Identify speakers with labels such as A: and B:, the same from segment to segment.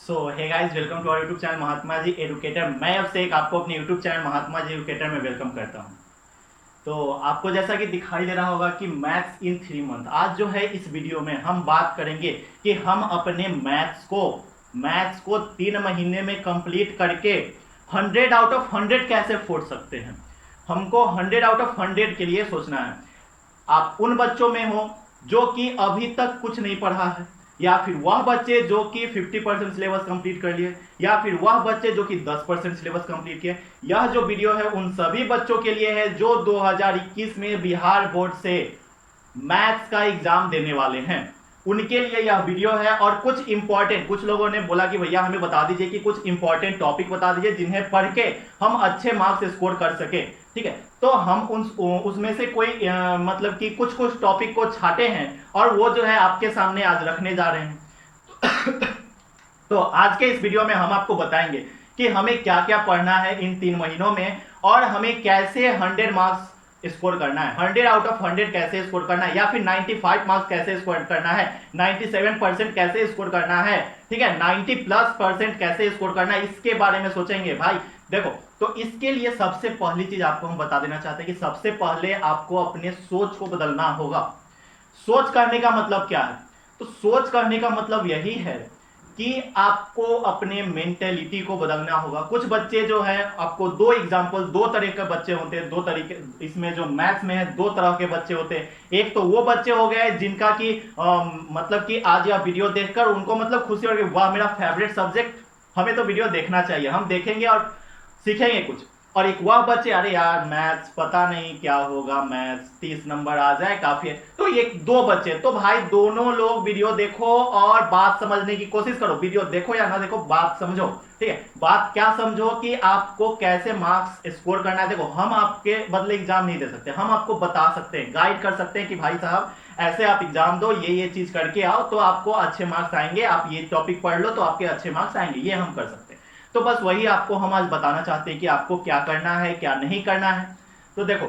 A: So hey guys, welcome to our YouTube channel Mahatma ji educator. मैं अब से एक आपको अपने YouTube channel Mahatma ji educator में वेलकम करता हूं। तो आपको जैसा कि दिखाई दे रहा होगा कि मैथ्स इन 3 मंथ, आज जो है इस वीडियो में हम बात करेंगे कि हम अपने मैथ्स को 3 महीने में कंप्लीट करके 100 आउट ऑफ 100 कैसे फोड़ सकते हैं। हमको 100 आउट ऑफ 100 के लिए सोचना है। आप उन बच्चों में हो जो कि अभी तक कुछ नहीं पढ़ा है, या फिर वह बच्चे जो कि 50% सिलेबस कंप्लीट कर लिए, या फिर वह बच्चे जो कि 10% सिलेबस कंप्लीट किए। यह जो वीडियो है उन सभी बच्चों के लिए है जो 2021 में बिहार बोर्ड से मैथ्स का एग्जाम देने वाले हैं, उनके लिए यह वीडियो है। और कुछ इंपॉर्टेंट, कुछ लोगों ने बोला कि भैया हमें बता दीजिए कि कुछ इंपॉर्टेंट टॉपिक बता दीजिए जिन्हें पढ़ के हम अच्छे मार्क्स स्कोर कर सके। ठीक है, तो हम उसमें से कोई मतलब कि कुछ कुछ टॉपिक को छाटे हैं और वो जो है आपके सामने आज रखने जा रहे हैं। तो आज के इस वीडियो में हम आपको बताएंगे कि हमें क्या क्या पढ़ना है इन 3 महीनों में, और हमें कैसे 100 मार्क्स स्कोर करना है, 100 आउट ऑफ 100 कैसे स्कोर करना है, या फिर 95 मार्क्स कैसे स्कोर करना है, 97% कैसे स्कोर करना है, ठीक है, 90+% कैसे स्कोर करना है, इसके बारे में सोचेंगे भाई। देखो, तो इसके लिए सबसे पहली चीज आपको हम बता देना चाहते हैं कि सबसे पहले आपको अपने सोच को बदलना होगा। सोच करने का मतलब क्या है? तो सोच करने का मतलब यही है कि आपको अपने मेंटेलिटी को बदलना होगा। कुछ बच्चे जो है, आपको दो एग्जांपल, दो तरह के बच्चे होते हैं, दो तरीके इसमें जो मैथ्स में है, दो तरह के बच्चे होते हैं। एक तो वो बच्चे हो गए जिनका कि मतलब कि आज यह वीडियो देखकर उनको मतलब खुशी हो गई, वाह मेरा फेवरेट सब्जेक्ट, हमें तो वीडियो देखना चाहिए, हम देखेंगे और सीखेंगे कुछ। और एक वह बच्चे, अरे यार मैथ्स पता नहीं क्या होगा, मैथ्स 30 नंबर आ जाए काफी है। तो ये दो बच्चे, तो भाई दोनों लोग वीडियो देखो और बात समझने की कोशिश करो। वीडियो देखो या ना देखो, बात समझो। ठीक है, बात क्या समझो कि आपको कैसे मार्क्स स्कोर करना है। देखो, हम आपके बदले एग्जाम नहीं दे सकते, हम आपको बता सकते हैं, गाइड कर सकते हैं कि भाई साहब ऐसे आप एग्जाम दो, ये चीज करके आओ तो आपको अच्छे मार्क्स आएंगे, आप ये टॉपिक पढ़ लो तो आपके अच्छे मार्क्स आएंगे, ये हम कर सकते हैं। तो बस वही आपको हम आज बताना चाहते हैं कि आपको क्या करना है, क्या नहीं करना है। तो देखो,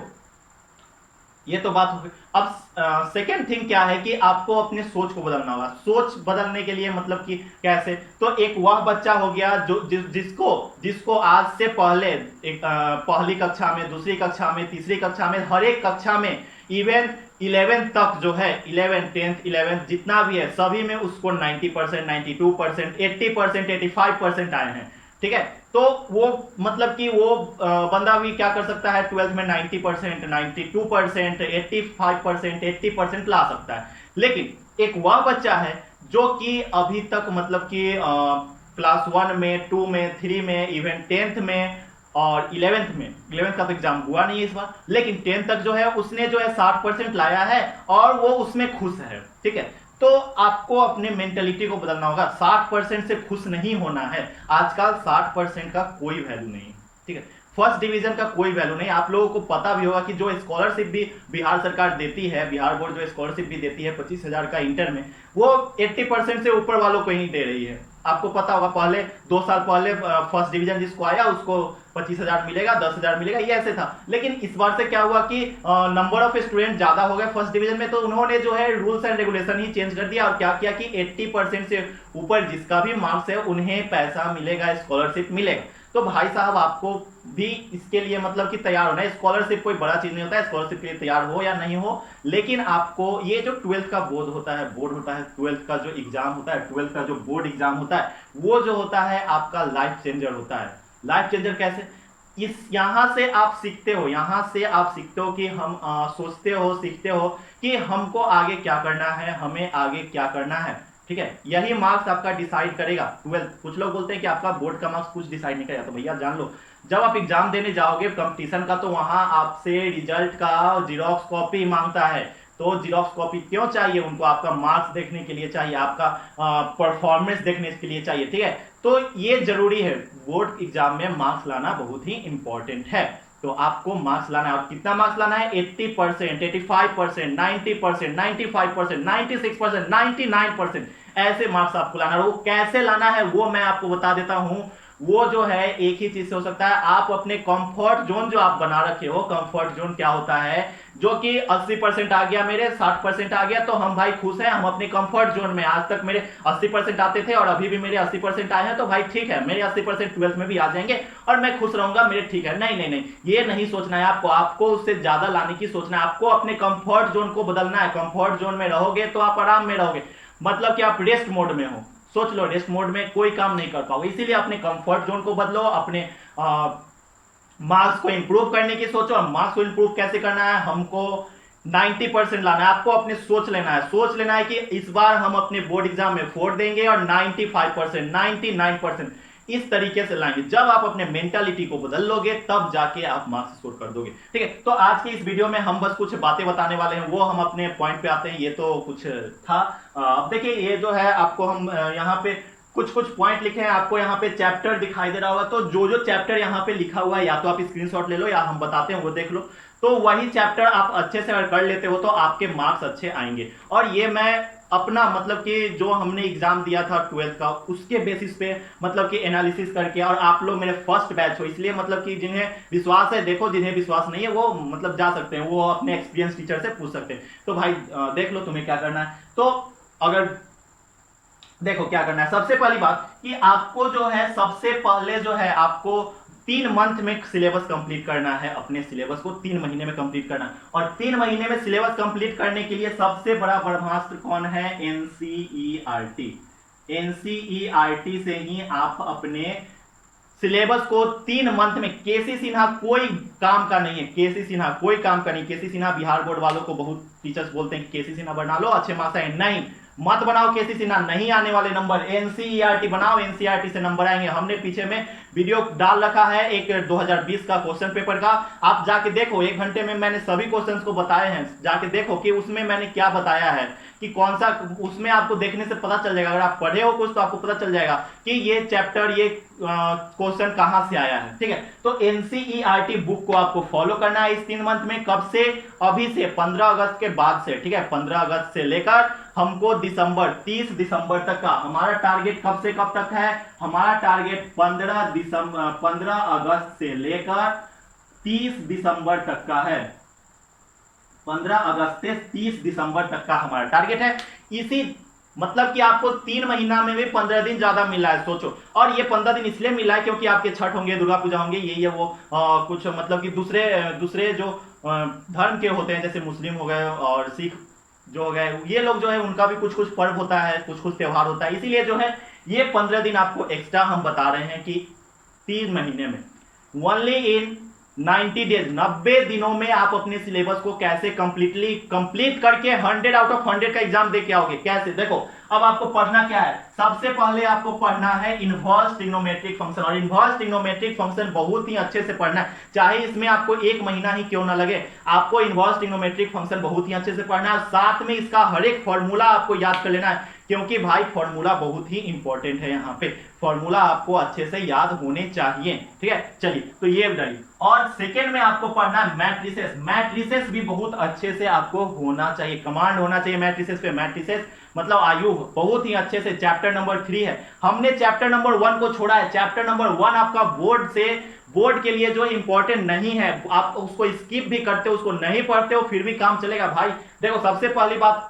A: ये तो बात हो गई। अब सेकेंड थिंग क्या है कि आपको अपने सोच को बदलना होगा। सोच बदलने के लिए मतलब कि कैसे? तो एक वह बच्चा हो गया जो जिसको जिसको आज से पहले एक पहली कक्षा में, दूसरी कक्षा में, तीसरी कक्षा में, हर एक कक्षा में, इवन 11 तक जो है, 11 10th 11 जितना भी है सभी में उसको 90%, 92%, 80%, 85% आए हैं। ठीक है, तो वो मतलब कि वो बंदा भी क्या कर सकता है, 12th में 90%, 92%, 85%, 80% ला सकता है। लेकिन एक वह बच्चा है जो कि अभी तक मतलब कि क्लास 1 में, 2 में, 3 में, इवन 10th में और 11th का तो एग्जाम हुआ नहीं है इस बार, लेकिन 10th तक जो है उसने जो है 60% लाया है और वो उसमें खुश है। ठीक है, तो आपको अपने मेंटेलिटी को बदलना होगा। 60% से खुश नहीं होना है। आजकल 60% का कोई वैल्यू नहीं। ठीक है, फर्स्ट डिवीजन का कोई वैल्यू नहीं। आप लोगों को पता भी होगा कि जो स्कॉलरशिप भी बिहार सरकार देती है, बिहार बोर्ड जो स्कॉलरशिप भी देती है 25,000 का इंटर में, वो 80% से ऊपर वालों को ही दे रही है। आपको पता होगा, पहले 2 साल पहले फर्स्ट डिवीजन जिसको आया उसको 25,000 मिलेगा, 10,000 मिलेगा, ये ऐसे था। लेकिन इस बार से क्या हुआ कि नंबर ऑफ स्टूडेंट ज्यादा हो गए फर्स्ट डिवीजन में, तो उन्होंने जो है rules and regulation he change कर दिया और क्या किया कि 80% से ऊपर जिसका भी मार्क्स है उन्हें पैसा मिलेगा, स्कॉलरशिप मिलेगा। तो भाई साहब आपको भी इसके लिए मतलब कि तैयार होना है। स्कॉलरशिप कोई बड़ा चीज नहीं होता है, स्कॉलरशिप के लिए तैयार हो या नहीं हो, लेकिन आपको ये जो 12th का बोर्ड होता है, 12th का जो एग्जाम होता है, 12th का जो बोर्ड एग्जाम होता है, वो जो होता है आपका लाइफ चेंजर होता है। लाइफ चेंजर कैसे? इस यहां से आप सीखते हो, यहां से आप सीखते हो कि हम सोचते हो, सीखते हो कि हमको आगे क्या करना है, हमें आगे क्या करना है। ठीक है, यही मार्क्स आपका डिसाइड करेगा 12th। कुछ लोग बोलते हैं कि आपका बोर्ड का मार्क्स कुछ डिसाइड नहीं करेगा, तो भैया जान लो, जब आप एग्जाम देने जाओगे कंपटीशन का, तो वहां आपसे रिजल्ट का जीरोक्स कॉपी मांगता है। तो जीरोक्स कॉपी क्यों चाहिए उनको? आपका मार्क्स देखने के लिए चाहिए, आपका परफॉर्मेंस देखने के लिए चाहिए। ठीक है, तो ये जरूरी है, बोर्ड एग्जाम में मार्क्स लाना बहुत ही इंपॉर्टेंट है। तो आपको मार्क्स लाना है, और कितना मार्क्स लाना है? 80%, 85%, 90%, 95%, 96%, 99%, ऐसे मार्क्स आपको लाना है। वो कैसे लाना है वो मैं आपको बता देता हूं। वो जो है एक ही चीज से हो सकता है, आप अपने कंफर्ट जोन जो आप बना रखे हो, कंफर्ट जोन क्या होता है, जो कि 80% आ गया मेरे, 60% आ गया तो हम भाई खुश हैं, हम अपने कंफर्ट जोन में, आज तक मेरे 80% आते थे और अभी भी मेरे 80% आए हैं तो भाई ठीक है, मेरे 80% 12th में भी आ जाएंगे और मैं खुश रहूंगा, मेरे ठीक है। नहीं नहीं नहीं, ये नहीं सोचना है आपको, आपको उससे ज्यादा लाने की सोचना है, आपको अपने कंफर्ट जोन को बदलना है। कंफर्ट जोन में रहोगे तो आप आराम में रहोगे, मतलब कि आप रेस्ट मोड में हो, सोच लो रेस्ट मोड में कोई काम नहीं कर पाओगे, इसीलिए अपने कंफर्ट जोन को बदलो, अपने मार्क्स को इंप्रूव करने की सोचो। और मार्क्स को इंप्रूव कैसे करना है, हमको 90% लाना है, आपको अपने सोच लेना है, सोच लेना है कि इस बार हम अपने बोर्ड एग्जाम में 4 देंगे और 95%, 99% इस तरीके से लाएंगे। जब आप अपने मेंटालिटी को बदल लोगे तब जाके आप मार्क्स स्कोर कर दोगे, ठीक है। तो आज की इस वीडियो में हम बस कुछ बातें बताने वाले हैं, वो हम अपने पॉइंट पे आते हैं। ये तो कुछ था, अब देखिए ये जो है आपको हम यहाँ पे कुछ कुछ पॉइंट लिखे हैं, आपको यहाँ पे चैप्टर दिखाई दे रहा होगा, तो जो जो चैप्टर यहाँ पे लिखा हुआ है या तो आप स्क्रीनशॉट ले लो या हम बताते हैं वो देख लो, तो वही चैप्टर आप अच्छे से अगर कर लेते हो तो आपके मार्क्स अच्छे आएंगे। और ये मैं अपना मतलब कि जो हमने एग्जाम दिया था 12th का उसके बेसिस पे मतलब कि एनालिसिस करके, और आप लोग मेरे फर्स्ट बैच हो इसलिए मतलब कि जिन्हें विश्वास है देखो, जिन्हें विश्वास नहीं है वो मतलब जा सकते हैं, वो अपने एक्सपीरियंस टीचर से पूछ सकते हैं। तो भाई देख लो तुम्हें क्या करना है। तो अगर देखो क्या करना है, सबसे पहली बात कि आपको जो है सबसे पहले जो है आपको 3 मंथ में सिलेबस कंप्लीट करना है, अपने सिलेबस को 3 महीने में कंप्लीट करना है। और 3 महीने में सिलेबस कंप्लीट करने के लिए सबसे बड़ा ब्रह्मास्त्र कौन है, एनसीईआरटी। एनसीईआरटी से ही आप अपने सिलेबस को 3 मंथ में, केसी सिन्हा कोई काम का नहीं है, केसी सिन्हा कोई काम का नहीं। केसी सिन्हा बिहार बोर्ड वालों को बहुत टीचर्स बोलते हैं कि केसी सिन्हा बना लो अच्छे मार्क्स आए, नहीं मत बनाओ केसी सिन्हा, नहीं आने वाले नंबर। एनसीईआरटी बनाओ, एनसीईआरटी से नंबर आएंगे। हमने पीछे में वीडियो डाल रखा है एक 2020 का क्वेश्चन पेपर का, आप जाके देखो, 1 घंटे में मैंने सभी क्वेश्चंस को बताए हैं, जाके देखो कि उसमें मैंने क्या बताया है, कि कौन सा, उसमें आपको देखने से पता चल जाएगा, अगर आप पढ़े हो कुछ तो आपको पता चल जाएगा कि ये चैप्टर, ये क्वेश्चन कहां से आया है, ठीक है। तो एनसीईआरटी बुक को आपको फॉलो करना है इस 3 मंथ में। कब से, अभी से 15 अगस्त के बाद से, ठीक है। 15 अगस्त से लेकर हमको दिसंबर 30 दिसंबर तक का हमारा टारगेट, कब से कब तक है, हमारा टारगेट 15 अगस्त से लेकर 30 दिसंबर तक का है। 15 अगस्त से 30 दिसंबर तक का हमारा टारगेट है। इसी मतलब कि आपको 3 महीना में भी 15 दिन ज्यादा मिला है, सोचो। और ये 15 दिन इसलिए मिला है क्योंकि आपके छठ होंगे, दुर्गा पूजा होंगे, ये वो कुछ मतलब कि दूसरे जो धर्म के होते हैं, जैसे मुस्लिम हो गए और सिख जो हो गए, ये लोग जो है उनका भी कुछ कुछ पर्व होता है, कुछ कुछ त्योहार होता है, इसीलिए जो है ये 15 दिन आपको एक्स्ट्रा हम बता रहे हैं कि 3 महीने में, ओनली इन 90 डेज, 90 दिनों में आप अपने सिलेबस को कैसे कंप्लीट करके 100 आउट ऑफ 100 का एग्जाम दे के आओगे। कैसे, देखो अब आपको पढ़ना क्या है, सबसे पहले आपको पढ़ना है इनवर्स ट्रिग्नोमेट्रिक फंक्शन। और इनवर्स ट्रिग्नोमेट्रिक फंक्शन बहुत ही अच्छे से पढ़ना है, चाहे इसमें आपको 1 महीना ही क्यों ना लगे, आपको इनवर्स ट्रिग्नोमेट्रिक फंक्शन बहुत ही अच्छे से पढ़ना है। साथ में इसका हर एक फॉर्मूला आपको याद कर लेना है, क्योंकि भाई फॉर्मूला बहुत ही इंपॉर्टेंट है, यहाँ पे फॉर्मूला आपको अच्छे से याद होने चाहिए, ठीक है। चलिए तो ये बताइए। और सेकेंड में आपको पढ़ना है मैट्रिसेस। मैट्रिसेस भी बहुत अच्छे से आपको होना चाहिए, कमांड होना चाहिए मैट्रिसेस पे। मैट्रिसेस मतलब आयु बहुत ही अच्छे से, चैप्टर नंबर 3 है, हमने चैप्टर नंबर 1 को छोड़ा है। चैप्टर नंबर 1 आपका बोर्ड के लिए जो इंपॉर्टेंट नहीं है, आप उसको स्किप भी करते हो, उसको नहीं पढ़ते हो, फिर भी काम चलेगा भाई। देखो सबसे पहली बात,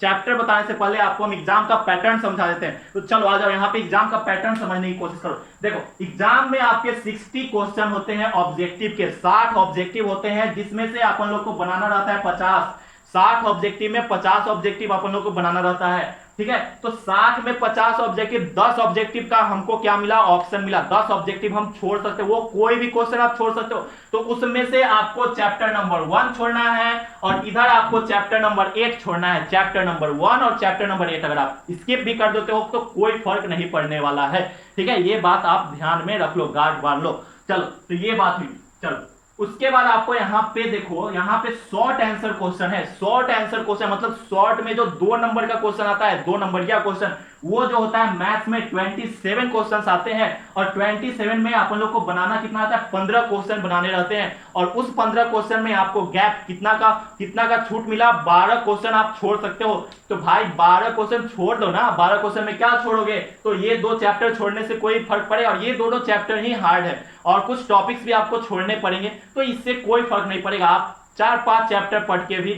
A: चैप्टर बताने से पहले आपको हम एग्जाम का पैटर्न समझा देते हैं। तो चलो आ जाओ यहाँ पे एग्जाम का पैटर्न समझने की कोशिश करो। देखो एग्जाम में आपके 60 क्वेश्चन होते हैं ऑब्जेक्टिव के, 60 ऑब्जेक्टिव होते हैं, जिसमें से अपन लोग को बनाना रहता है 50। 60 ऑब्जेक्टिव में 50 ऑब्जेक्टिव अपन लोग को बनाना रहता है, ठीक है। तो 60 में 50 ऑब्जेक्टिव, 10 ऑब्जेक्टिव का हमको क्या मिला, ऑप्शन मिला। 10 ऑब्जेक्टिव हम छोड़ सकते हो, वो कोई भी क्वेश्चन आप छोड़ सकते हो। तो उसमें से आपको चैप्टर नंबर 1 छोड़ना है और इधर आपको चैप्टर नंबर 8 छोड़ना है। चैप्टर नंबर 1 और चैप्टर नंबर 8 अगर आप स्किप भी कर देते हो तो कोई फर्क नहीं पड़ने वाला है, ठीक है। ये बात आप ध्यान में रख लो, गार्ड बांध लो। चलो तो ये बात हुई। चलो उसके बाद आपको यहाँ पे देखो, यहाँ पे शॉर्ट आंसर क्वेश्चन है। शॉर्ट आंसर क्वेश्चन मतलब शॉर्ट में जो 2 नंबर का क्वेश्चन आता है, 2 नंबर का क्वेश्चन, वो जो होता है मैथ्स में 27 क्वेश्चंस आते हैं, और 27 में अपन लोग को बनाना कितना आता है, 15 क्वेश्चन बनाने रहते हैं। और उस 15 क्वेश्चन में आपको गैप कितना का छूट मिला, 12 क्वेश्चन आप छोड़ सकते हो। तो भाई 12 क्वेश्चन छोड़ दो ना, 12 क्वेश्चन में क्या छोड़ोगे, तो ये 2 चैप्टर छोड़ने से कोई फर्क पड़े, और ये दोनों चैप्टर ही हार्ड है और कुछ टॉपिक्स भी आपको छोड़ने पड़ेंगे, तो इससे कोई फर्क नहीं पड़ेगा। आप 4-5 चैप्टर पढ़ के भी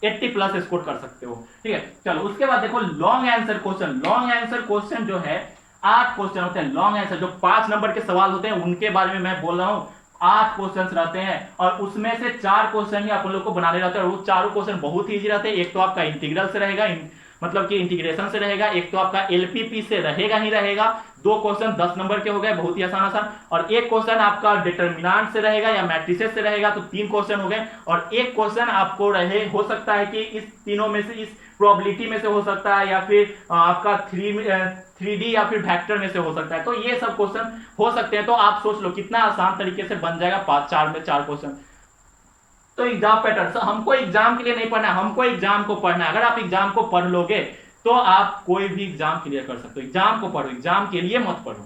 A: 80 प्लस स्कोर कर सकते हो, ठीक है। चलो उसके बाद देखो long answer question. Long answer question जो है 8 क्वेश्चन होते हैं। लॉन्ग आंसर जो 5 नंबर के सवाल होते हैं उनके बारे में मैं बोल रहा हूं। 8 क्वेश्चन रहते हैं और उसमें से 4 क्वेश्चन ही अपन लोग को बनाने रहते हैं, और वो चारों क्वेश्चन बहुत ईजी रहते हैं। एक तो आपका इंटीग्रल से रहेगा, मतलब कि इंटीग्रेशन से रहेगा, एक तो आपका एलपीपी से रहेगा ही रहेगा। 2 क्वेश्चन 10 नंबर के हो गए, बहुत ही आसान आसान। और एक क्वेश्चन आपका डिटरमिनेंट से रहेगा या मैट्रिसेस से रहेगा, तो 3 क्वेश्चन हो गए। और एक क्वेश्चन आपको हो सकता है कि इस तीनों में से, इस प्रोबेबिलिटी में से हो सकता है, या फिर आपका 3D या फिर वेक्टर में से हो सकता है। तो ये सब क्वेश्चन हो सकते हैं। तो आप सोच लो कितना आसान तरीके से बन जाएगा 4 में 4 क्वेश्चन। तो एग्जाम पैटर्न, हमको एग्जाम के लिए नहीं पढ़ना है, हमको एग्जाम को पढ़ना है। अगर आप एग्जाम को पढ़ लोगे तो आप कोई भी एग्जाम क्लियर कर सकते हो। एग्जाम को पढ़ो, एग्जाम के लिए मत पढ़ो।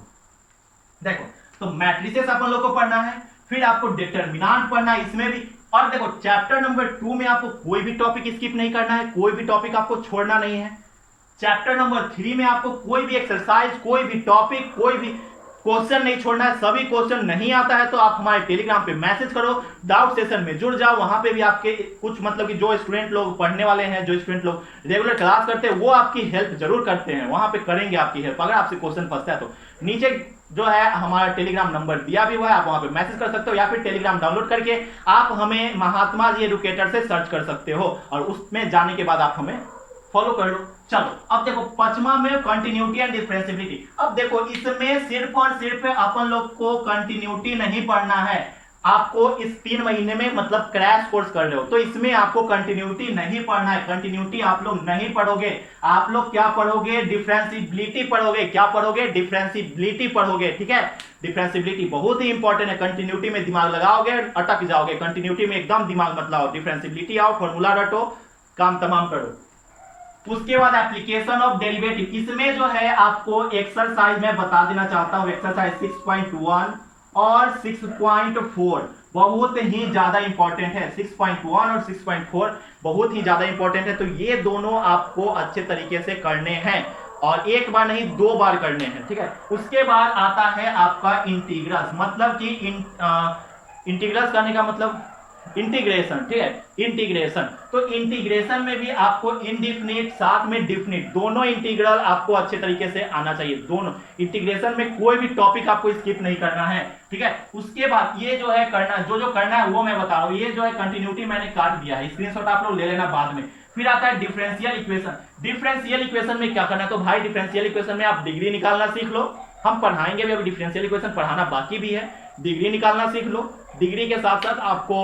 A: देखो तो मैट्रिसेस अपन लोग को पढ़ना है, फिर आपको डिटरमिनेंट पढ़ना है इसमें भी। और देखो चैप्टर नंबर 2 में आपको कोई भी टॉपिक स्किप नहीं करना है, कोई भी टॉपिक आपको छोड़ना नहीं है। चैप्टर नंबर 3 में आपको कोई भी एक्सरसाइज, कोई भी टॉपिक, कोई भी क्वेश्चन नहीं छोड़ना है। सभी क्वेश्चन नहीं आता है तो आप हमारे टेलीग्राम पे मैसेज करो, डाउट सेशन में जुड़ जाओ। वहां पे भी आपके कुछ, मतलब कि जो स्टूडेंट लोग पढ़ने वाले हैं, जो स्टूडेंट लोग रेगुलर क्लास करते हैं, वो आपकी हेल्प जरूर करते हैं, वहां पे करेंगे आपकी हेल्प। अगर आपसे क्वेश्चन फंसता है तो नीचे जो है हमारा टेलीग्राम नंबर दिया भी हुआ है, आप वहां पे मैसेज कर सकते हो, या फिर टेलीग्राम डाउनलोड करके आप हमें महात्मा जी एडुकेटर से सर्च कर सकते हो, और उसमें जाने के बाद आप हमें फॉलो कर लो। चलो अब देखो 5वां में कंटिन्यूटी एंड डिफरेंशियबिलिटी। अब देखो इसमें सिर्फ और सिर्फ अपन लोग को कंटिन्यूटी नहीं पढ़ना है। आपको इस 3 महीने में, मतलब क्रैश कोर्स कर रहे हो, तो इसमें आपको कंटिन्यूटी नहीं पढ़ना है। कंटिन्यूटी आप लोग नहीं पढ़ोगे, आप लोग क्या पढ़ोगे, डिफरेंशियबिलिटी पढ़ोगे। क्या पढ़ोगे, डिफरेंशियबिलिटी पढ़ोगे, ठीक है। डिफरेंशियबिलिटी बहुत ही इंपॉर्टेंट है। कंटिन्यूटी में दिमाग लगाओगे अटक जाओगे, कंटिन्यूटी में एकदम दिमाग मत लगाओ। डिफरेंशियबिलिटी आओ, फॉर्मूला रटो, काम तमाम करो। उसके बाद एप्लीकेशन ऑफ डेरिवेटिव, इसमें जो है आपको एक्सरसाइज में बता देना चाहता हूं, एक्सरसाइज 6.1 और 6.4 बहुत ही ज्यादा इंपॉर्टेंट है। 6.1 और 6.4 बहुत ही ज्यादा इंपॉर्टेंट है। तो ये दोनों आपको अच्छे तरीके से करने हैं, और एक बार नहीं 2 बार करने हैं, ठीक है। उसके बाद आता है आपका इंटीग्रल्स, मतलब कि इंटीग्रल्स करने का मतलब इंटीग्रेशन, ठीक है, इंटीग्रेशन। तो इंटीग्रेशन में भी आपको इनडिफिनिट साथ में डिफिनिट दोनों इंटीग्रल आपको अच्छे तरीके से आना चाहिए। दोनों इंटीग्रेशन में कोई भी टॉपिक आपको स्किप नहीं करना है, ठीक है। उसके बाद ये जो है करना, जो करना है वो मैं बता रहा हूं। ये जो है कंटिन्यूटी मैंने काट दिया है, स्क्रीनशॉट आप लोग ले लेना बाद में। फिर आता है डिफरेंशियल इक्वेशन। डिफरेंशियल इक्वेशन में क्या करना है, तो भाई डिफरेंशियल इक्वेशन में आप डिग्री निकालना सीख लो। हम पढ़ाएंगे भी, अभी डिफरेंशियल इक्वेशन पढ़ाना बाकी भी है। डिग्री निकालना सीख लो। डिग्री के साथ साथ आपको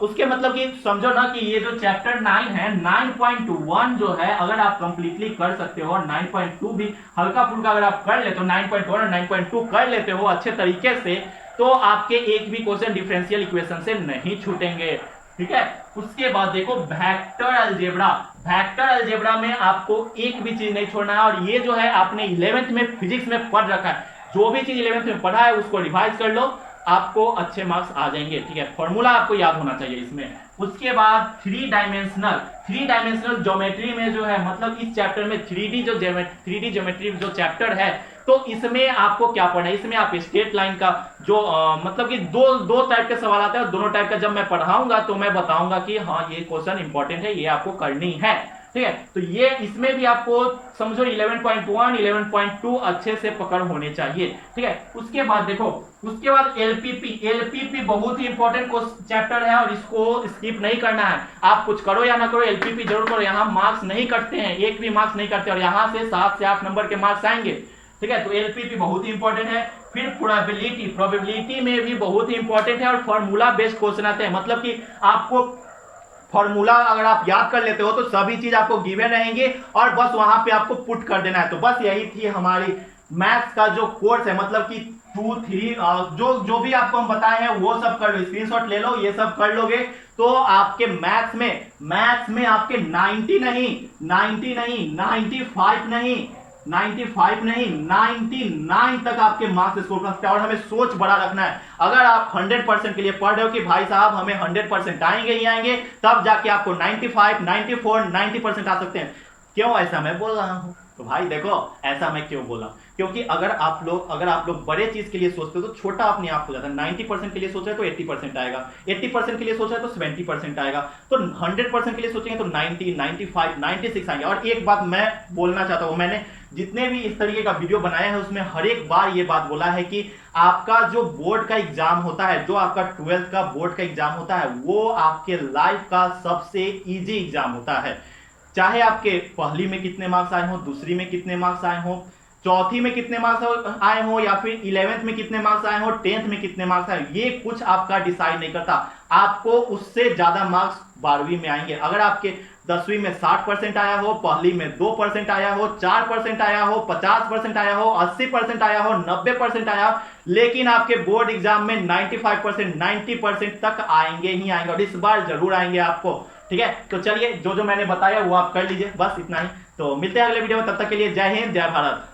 A: उसके मतलब कि समझो ना कि ये जो चैप्टर 9 है, 9.1 जो है अगर आप कंप्लीटली कर सकते हो, और 9.2 भी हल्का फुल्का अगर आप कर लेते हो, 9.1 और 9.2 कर लेते हो अच्छे तरीके से, तो आपके एक भी क्वेश्चन डिफरेंशियल इक्वेशन से नहीं छूटेंगे, ठीक है। उसके बाद देखो वेक्टर अलजेब्रा। वेक्टर अलजेब्रा में आपको एक भी चीज नहीं छोड़ना है, और ये जो है आपने 11th में फिजिक्स में पढ़ रखा है, जो भी चीज 11th में पढ़ा है उसको रिवाइज कर लो, आपको अच्छे मार्क्स आ जाएंगे, ठीक है। फॉर्मूला आपको याद होना चाहिए इसमें। उसके बाद 3 डायमेंशनल ज्योमेट्री में जो है, मतलब इस चैप्टर में 3D ज्योमेट्री जो चैप्टर है, तो इसमें आपको क्या पढ़ना है, इसमें आप स्ट्रेट लाइन का जो मतलब कि दो टाइप के सवाल आते हैं, दोनों टाइप का जब मैं पढ़ाऊंगा तो मैं बताऊंगा कि हाँ ये क्वेश्चन इंपॉर्टेंट है, ये आपको करनी है, ठीक है। तो ये इसमें भी आपको समझो 11.1 11.2 अच्छे से पकड़ होने चाहिए, ठीक है। उसके बाद देखो, उसके बाद एलपीपी बहुत ही इंपॉर्टेंट चैप्टर है, और इसको स्किप नहीं करना है। आप कुछ करो या ना करो, एलपीपी जरूर करो। यहाँ मार्क्स नहीं कटते हैं, एक भी मार्क्स नहीं कटते, और यहाँ से 7 से 8 नंबर के मार्क्स आएंगे, ठीक है। तो एलपीपी बहुत ही इंपॉर्टेंट है। फिर प्रोबेबिलिटी में भी बहुत ही इंपॉर्टेंट है, और फॉर्मूला बेस्ड क्वेश्चन आते हैं, मतलब कि आपको फॉर्मूला अगर आप याद कर लेते हो तो सभी चीज आपको गिवन रहेंगे, और बस वहां पे आपको पुट कर देना है। तो बस यही थी हमारी मैथ्स का जो कोर्स है, मतलब कि 2, 3 जो भी आपको हम बताए हैं वो सब कर लो, स्क्रीनशॉट ले लो, ये सब कर लोगे तो आपके मैथ्स में आपके 90 नहीं, 95 नहीं, 95 नहीं 99 तक आपके मार्क्स स्कोर कर सकते हैं। और हमें सोच बड़ा रखना है। अगर आप 100% के लिए पढ़ रहे हो कि भाई साहब हमें 100% आएंगे ही आएंगे, तब जाके आपको 95, 94, 90% आ सकते हैं। क्यों ऐसा मैं बोल रहा हूं? तो भाई देखो ऐसा मैं क्यों बोला, क्योंकि अगर आप लोग बड़े चीज के लिए सोचते हो तो छोटा अपने आप हो जाता है। 90% के लिए सोच रहे हो तो 80% आएगा, 80% के लिए सोच रहे हो तो 70% आएगा, तो 100% के लिए सोचेंगे तो 90, 95, 96 आएंगे। और एक बात मैं बोलना चाहता हूं, मैंने जितने भी इस तरीके का वीडियो बनाया है उसमें हर एक बार ये बात बोला है कि आपका जो बोर्ड का एग्जाम होता है, जो आपका 12th का बोर्ड का एग्जाम होता है, वो आपके लाइफ का सबसे इजी एग्जाम होता है। चाहे आपके पहली में कितने मार्क्स आए हो, दूसरी में कितने मार्क्स आए हो, चौथी में कितने मार्क्स आए हो, या फिर 11th में कितने मार्क्स आए हो, 10th में कितने मार्क्स आए, ये कुछ आपका डिसाइड नहीं करता। आपको उससे ज्यादा मार्क्स 12वीं में आएंगे। अगर आपके 10वीं में 60% आया हो, पहली में 2% आया हो, 4% आया हो, 50% आया हो, 80% आया हो, 90% आया हो, लेकिन आपके बोर्ड एग्जाम में 95%, 90% तक आएंगे ही आएंगे, और इस बार जरूर आएंगे आपको। ठीक है, तो चलिए जो जो मैंने बताया वो आप कर लीजिए, बस इतना ही। तो मिलते हैं अगले वीडियो में, तब तक के लिए जय हिंद, जय भारत।